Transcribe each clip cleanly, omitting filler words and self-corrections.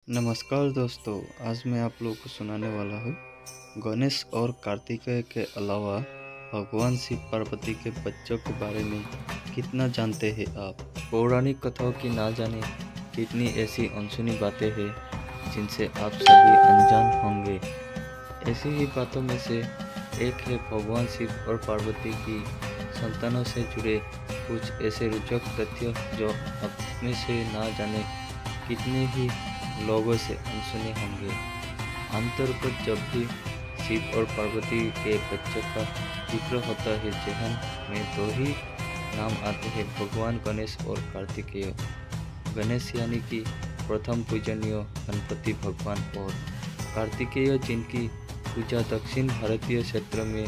नमस्कार दोस्तों, आज मैं आप लोगों को सुनाने वाला हूँ गणेश और कार्तिकेय के अलावा भगवान शिव पार्वती के बच्चों के बारे में कितना जानते हैं आप। पौराणिक कथाओं की ना जाने कितनी ऐसी अनसुनी बातें हैं जिनसे आप सभी अनजान होंगे। ऐसी ही बातों में से एक है भगवान शिव और पार्वती की संतानों से जुड़े कुछ ऐसे रोचक तथ्य जो अपने से ना जाने कितने ही लोगों से अनसुने होंगे। आमतौर पर जब भी शिव और पार्वती के बच्चों का जिक्र होता है, जहन में दो ही नाम आते हैं, भगवान गणेश और कार्तिकेय। गणेश यानी कि प्रथम पूजनीय गणपति भगवान, और कार्तिकेय जिनकी पूजा दक्षिण भारतीय क्षेत्र में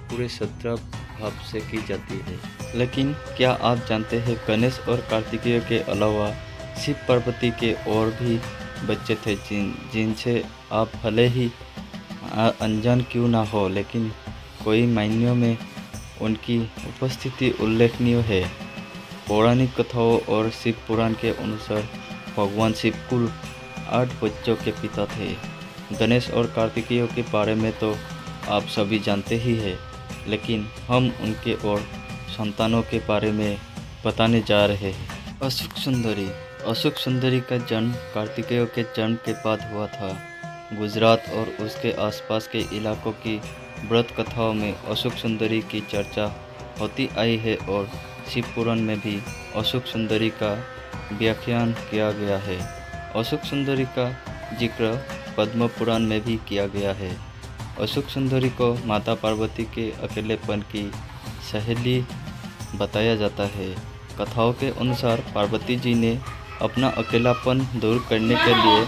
पूरे श्रद्धा भाव से की जाती है। लेकिन क्या आप जानते हैं गणेश और कार्तिकेय के अलावा शिव पार्वती के और भी बच्चे थे जिनसे आप भले ही अनजान क्यों ना हो, लेकिन कोई मायनों में उनकी उपस्थिति उल्लेखनीय है। पौराणिक कथाओं और शिव पुराण के अनुसार भगवान शिव कुल 8 बच्चों के पिता थे। गणेश और कार्तिकेय के बारे में तो आप सभी जानते ही हैं, लेकिन हम उनके और संतानों के बारे में बताने जा रहे हैं। अशोक सुंदरी का जन्म कार्तिकेय के जन्म के बाद हुआ था। गुजरात और उसके आसपास के इलाकों की व्रत कथाओं में अशोक सुंदरी की चर्चा होती आई है और शिव पुराण में भी अशोक सुंदरी का व्याख्यान किया गया है। अशोक सुंदरी का जिक्र पद्म पुराण में भी किया गया है। अशोक सुंदरी को माता पार्वती के अकेलेपन की सहेली बताया जाता है। कथाओं के अनुसार पार्वती जी ने अपना अकेलापन दूर करने के लिए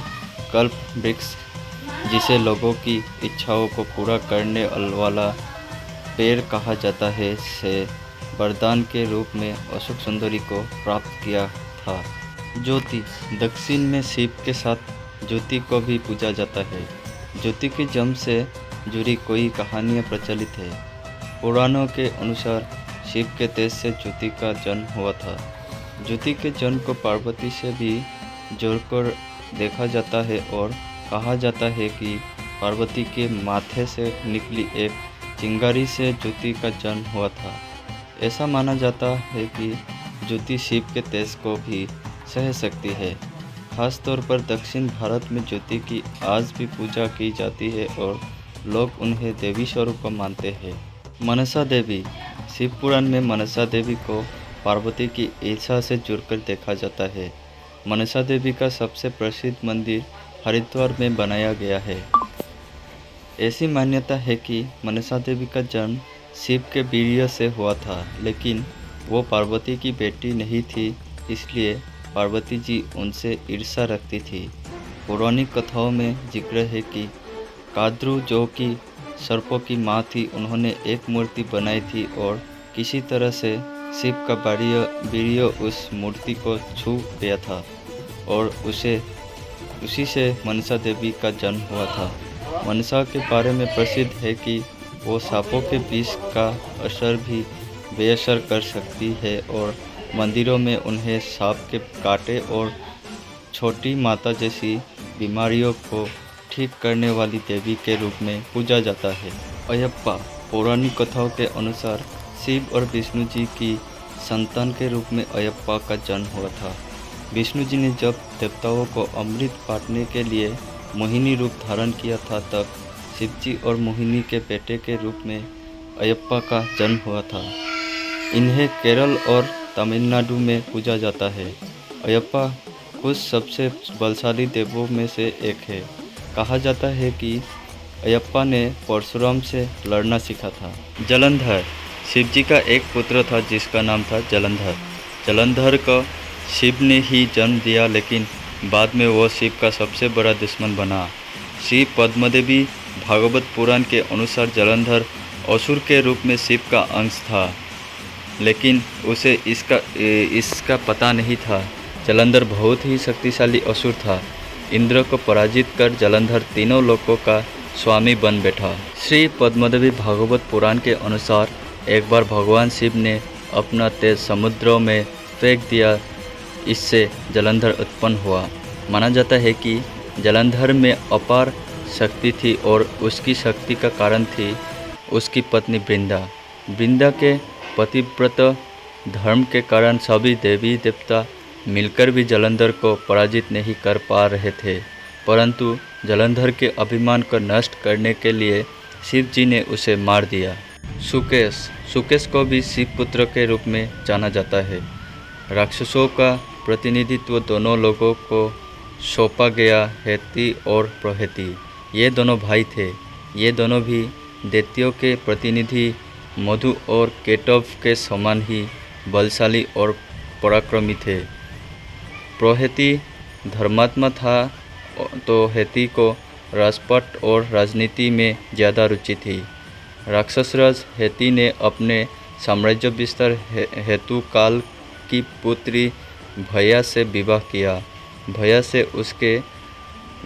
कल्प वृक्ष, जिसे लोगों की इच्छाओं को पूरा करने वाला पेड़ कहा जाता है, से वरदान के रूप में अशोक सुंदरी को प्राप्त किया था। ज्योति, दक्षिण में शिव के साथ ज्योति को भी पूजा जाता है। ज्योति के जन्म से जुड़ी कई कहानियाँ प्रचलित है। पुराणों के अनुसार शिव के तेज से ज्योति का जन्म हुआ था। ज्योति के जन्म को पार्वती से भी जोड़कर देखा जाता है और कहा जाता है कि पार्वती के माथे से निकली एक चिंगारी से ज्योति का जन्म हुआ था। ऐसा माना जाता है कि ज्योति शिव के तेज को भी सह सकती है। खास तौर पर दक्षिण भारत में ज्योति की आज भी पूजा की जाती है और लोग उन्हें देवी स्वरूप मानते हैं। मनसा देवी, शिव पुराण में मनसा देवी को पार्वती की इच्छा से जुड़कर देखा जाता है। मनसा देवी का सबसे प्रसिद्ध मंदिर हरिद्वार में बनाया गया है। ऐसी मान्यता है कि मनसा देवी का जन्म शिव के वीर्य से हुआ था, लेकिन वो पार्वती की बेटी नहीं थी, इसलिए पार्वती जी उनसे ईर्ष्या रखती थी। पौराणिक कथाओं में जिक्र है कि काद्रू, जो कि सर्पों की माँ थी, उन्होंने एक मूर्ति बनाई थी और किसी तरह से शिव का वीर्य उस मूर्ति को छू गया था और उसी से मनसा देवी का जन्म हुआ था। मनसा के बारे में प्रसिद्ध है कि वो सांपों के विष का असर भी बेअसर कर सकती है और मंदिरों में उन्हें सांप के कांटे और छोटी माता जैसी बीमारियों को ठीक करने वाली देवी के रूप में पूजा जाता है। अयप्पा, पौराणिक कथाओं के अनुसार शिव और विष्णु जी की संतान के रूप में अयप्पा का जन्म हुआ था। विष्णु जी ने जब देवताओं को अमृत बांटने के लिए मोहिनी रूप धारण किया था, तब शिव जी और मोहिनी के बेटे के रूप में अयप्पा का जन्म हुआ था। इन्हें केरल और तमिलनाडु में पूजा जाता है। अयप्पा कुछ सबसे बलशाली देवों में से एक है। कहा जाता है कि अयप्पा ने परशुराम से लड़ना सीखा था। जलंधर, शिव जी का एक पुत्र था जिसका नाम था जलंधर। जलंधर को शिव ने ही जन्म दिया, लेकिन बाद में वो शिव का सबसे बड़ा दुश्मन बना। श्री पद्मदेवी भागवत पुराण के अनुसार जलंधर असुर के रूप में शिव का अंश था, लेकिन उसे इसका पता नहीं था। जलंधर बहुत ही शक्तिशाली असुर था। इंद्र को पराजित कर जलंधर तीनों लोकों का स्वामी बन बैठा। श्री पद्मदेवी भागवत पुराण के अनुसार एक बार भगवान शिव ने अपना तेज समुद्रों में फेंक दिया, इससे जलंधर उत्पन्न हुआ। माना जाता है कि जलंधर में अपार शक्ति थी और उसकी शक्ति का कारण थी उसकी पत्नी वृंदा। वृंदा के पतिव्रत धर्म के कारण सभी देवी देवता मिलकर भी जलंधर को पराजित नहीं कर पा रहे थे, परंतु जलंधर के अभिमान को नष्ट करने के लिए शिव जी ने उसे मार दिया। सुकेश को भी शिव पुत्र के रूप में जाना जाता है। राक्षसों का प्रतिनिधित्व दोनों लोगों को सौंपा गया, हेती और प्रहेती। ये दोनों भाई थे। ये दोनों भी दैत्यों के प्रतिनिधि मधु और केटव के समान ही बलशाली और पराक्रमी थे। प्रहेती धर्मात्मा था तो हेती को राजपट और राजनीति में ज़्यादा रुचि थी। राक्षसराज हेती ने अपने साम्राज्य विस्तार हेतु काल की पुत्री भया से विवाह किया। भया से उसके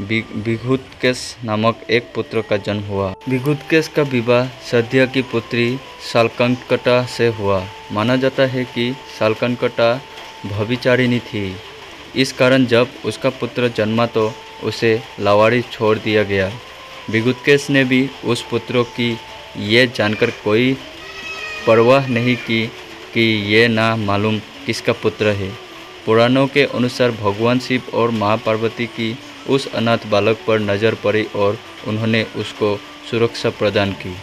विघुतकेश नामक एक पुत्र का जन्म हुआ। विघुतकेश का विवाह सध्या की पुत्री शाल्कंकटा से हुआ। माना जाता है कि शाल्कंकटा भविचारिणी थी। इस कारण जब उसका पुत्र जन्मा तो उसे लावारिस छोड़ दिया गया। विघुतकेश ने भी उस पुत्रों की ये जानकर कोई परवाह नहीं की कि ये ना मालूम किसका पुत्र है। पुराणों के अनुसार भगवान शिव और माँ पार्वती की उस अनाथ बालक पर नज़र पड़ी और उन्होंने उसको सुरक्षा प्रदान की।